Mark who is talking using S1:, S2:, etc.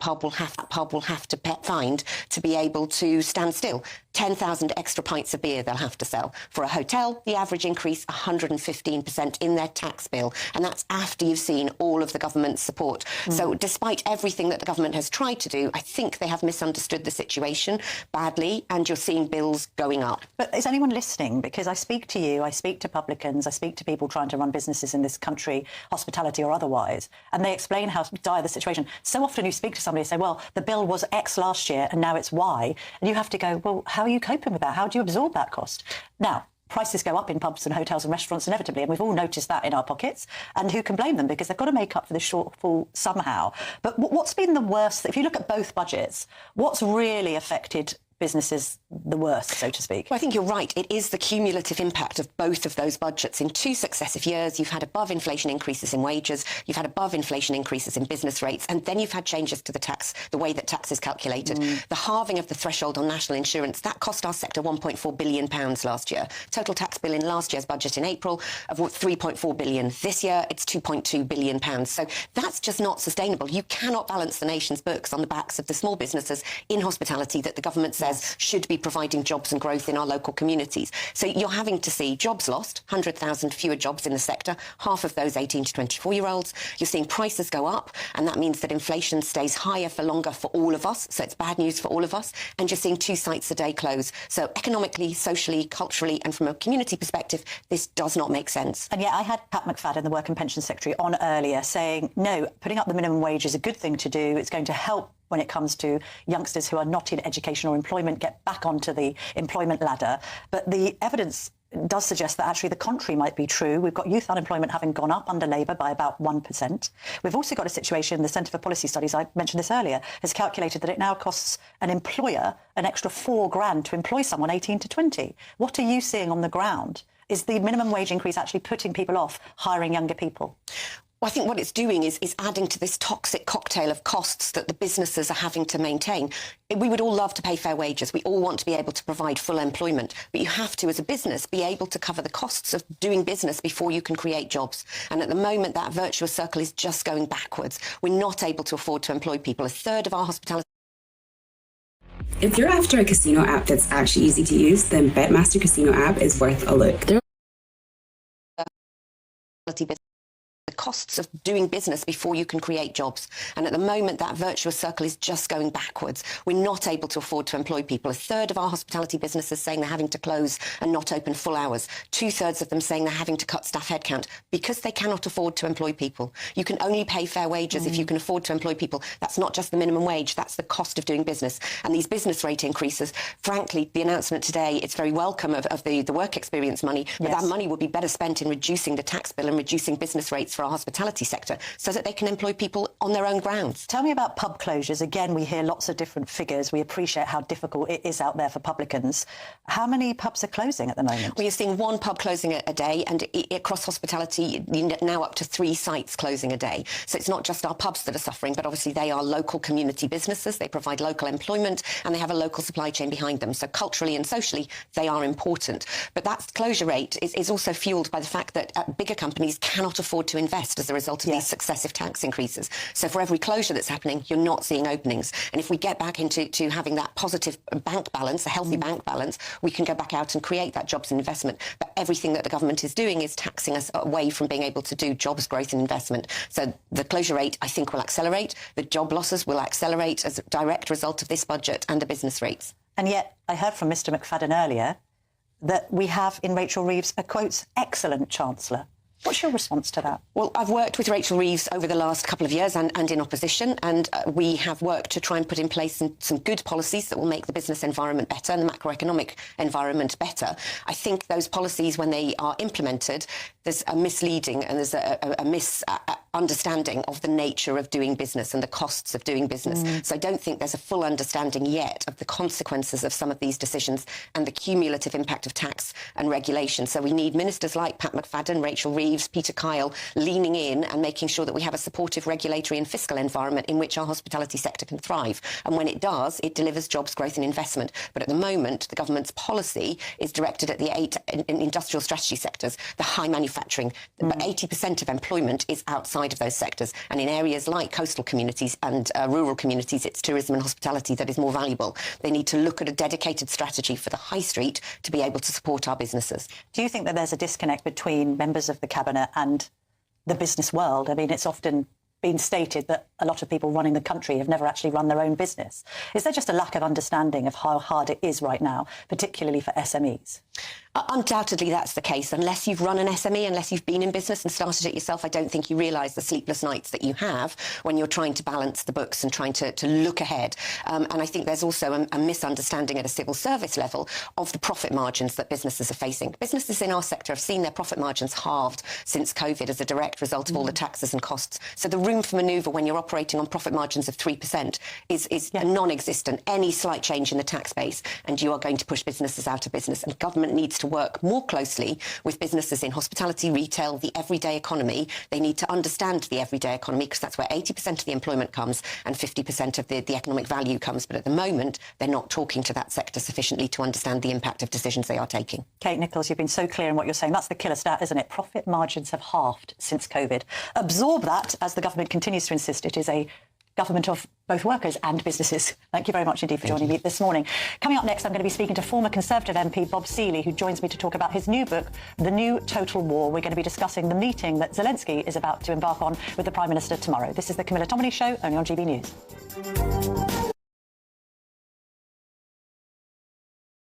S1: pub will have to find to be able to stand still. 10,000 extra pints of beer they'll have to sell. For a hotel, the average increase 115% in their tax bill, and that's after you've seen all of the government's support. So despite everything that the government has tried to do, I think they have misunderstood the situation badly, and you're seeing bills going up.
S2: But is anyone listening? Because I speak to you, I speak to publicans, I speak to people trying to run businesses in this country, hospitality or otherwise, and they explain how dire the situation. So often you speak to somebody and say, well, the bill was X last year and now it's Y, and you have to go, well, how are you coping with that? How do you absorb that cost? Now, prices go up in pubs and hotels and restaurants inevitably, and we've all noticed that in our pockets, and who can blame them, because they've got to make up for the shortfall somehow. But what's been the worst? If you look at both budgets, what's really affected businesses the worst, so to speak?
S1: Well, I think you're right. It is the cumulative impact of both of those budgets. In 2 successive years, you've had above inflation increases in wages, you've had above inflation increases in business rates, and then you've had changes to the way that tax is calculated. The halving of the threshold on national insurance, that cost our sector £1.4 billion last year. Total tax bill in last year's budget in April of £3.4 billion. This year, it's £2.2 billion. So that's just not sustainable. You cannot balance the nation's books on the backs of the small businesses in hospitality that the government says should be providing jobs and growth in our local communities. So you're having to see jobs lost, 100,000 fewer jobs in the sector, half of those 18 to 24-year-olds. You're seeing prices go up, and that means that inflation stays higher for longer for all of us. So it's bad news for all of us. And you're seeing 2 sites a day close. So economically, socially, culturally, and from a community perspective, this does not make sense.
S2: And yet I had Pat McFadden, the Work and Pension Secretary, on earlier saying, no, putting up the minimum wage is a good thing to do. It's going to help when it comes to youngsters who are not in education or employment get back onto the employment ladder. But the evidence does suggest that actually the contrary might be true. We've got youth unemployment having gone up under Labour by about 1%. We've also got a situation, the Centre for Policy Studies, I mentioned this earlier, has calculated that it now costs an employer an extra £4,000 to employ someone 18 to 20. What are you seeing on the ground? Is the minimum wage increase actually putting people off hiring younger people?
S1: Well, I think what it's doing is adding to this toxic cocktail of costs that the businesses are having to maintain. We would all love to pay fair wages. We all want to be able to provide full employment. But you have to, as a business, be able to cover the costs of doing business before you can create jobs. And at the moment, that virtuous circle is just going backwards. We're not able to afford to employ people. A third of our hospitality...
S3: If you're after a casino app that's actually easy to use, then Betmaster Casino app is worth a look.
S1: The costs of doing business before you can create jobs. And at the moment, that virtuous circle is just going backwards. We're not able to afford to employ people. A third of our hospitality businesses saying they're having to close and not open full hours. 2/3 of them saying they're having to cut staff headcount because they cannot afford to employ people. You can only pay fair wages if you can afford to employ people. That's not just the minimum wage, that's the cost of doing business. And these business rate increases, frankly, the announcement today, it's very welcome of the work experience money, but that money would be better spent in reducing the tax bill and reducing business rates for our hospitality sector so that they can employ people on their own grounds.
S2: Tell me about pub closures. Again, we hear lots of different figures. We appreciate how difficult it is out there for publicans. How many pubs are closing at the moment?
S1: We are seeing 1 pub closing a day, and across hospitality, now up to 3 sites closing a day. So it's not just our pubs that are suffering, but obviously they are local community businesses. They provide local employment, and they have a local supply chain behind them. So culturally and socially, they are important. But that closure rate is also fueled by the fact that bigger companies cannot afford to invest as a result of these successive tax increases. So for every closure that's happening, you're not seeing openings. And if we get back into having that positive bank balance, a healthy bank balance, we can go back out and create that jobs and investment. But everything that the government is doing is taxing us away from being able to do jobs, growth and investment. So the closure rate, I think, will accelerate. The job losses will accelerate as a direct result of this budget and the business rates.
S2: And yet, I heard from Mr McFadden earlier that we have in Rachel Reeves a, quote, excellent Chancellor. What's your response to that?
S1: Well, I've worked with Rachel Reeves over the last couple of years and in opposition, and we have worked to try and put in place some good policies that will make the business environment better and the macroeconomic environment better. I think those policies, when they are implemented, there's a misleading and there's a misunderstanding of the nature of doing business and the costs of doing business. So I don't think there's a full understanding yet of the consequences of some of these decisions and the cumulative impact of tax and regulation. So we need ministers like Pat McFadden, Rachel Reeves, Reeves, Peter Kyle, leaning in and making sure that we have a supportive regulatory and fiscal environment in which our hospitality sector can thrive. And when it does, it delivers jobs, growth and investment. But at the moment, the government's policy is directed at the 8 industrial strategy sectors, the high manufacturing. But 80% of employment is outside of those sectors. And in areas like coastal communities and rural communities, it's tourism and hospitality that is more valuable. They need to look at a dedicated strategy for the high street to be able to support our businesses.
S2: Do you think that there's a disconnect between members of the Cabinet and the business world? I mean, it's often been stated that a lot of people running the country have never actually run their own business. Is there just a lack of understanding of how hard it is right now, particularly for SMEs?
S1: Undoubtedly, that's the case. Unless you've run an SME, unless you've been in business and started it yourself, I don't think you realise the sleepless nights that you have when you're trying to balance the books and trying to look ahead. And I think there's also a misunderstanding at a civil service level of the profit margins that businesses are facing. Businesses in our sector have seen their profit margins halved since COVID as a direct result of all the taxes and costs. So the room for manoeuvre when you're operating on profit margins of 3% is non-existent. Any slight change in the tax base and you are going to push businesses out of business. And government needs to work more closely with businesses in hospitality, retail, the everyday economy. They need to understand the everyday economy because that's where 80% of the employment comes and 50% of the economic value comes. But at the moment, they're not talking to that sector sufficiently to understand the impact of decisions they are taking.
S2: Kate Nichols, you've been so clear in what you're saying. That's the killer stat, isn't it? Profit margins have halved since COVID. Absorb that as the government continues to insist it is a government of both workers and businesses. Thank you very much indeed for joining me this morning. Coming up next, I'm going to be speaking to former Conservative MP Bob Seely, who joins me to talk about his new book, The New Total War. We're going to be discussing the meeting that Zelensky is about to embark on with the Prime Minister tomorrow. This is the Camilla Tominey Show, only on GB News.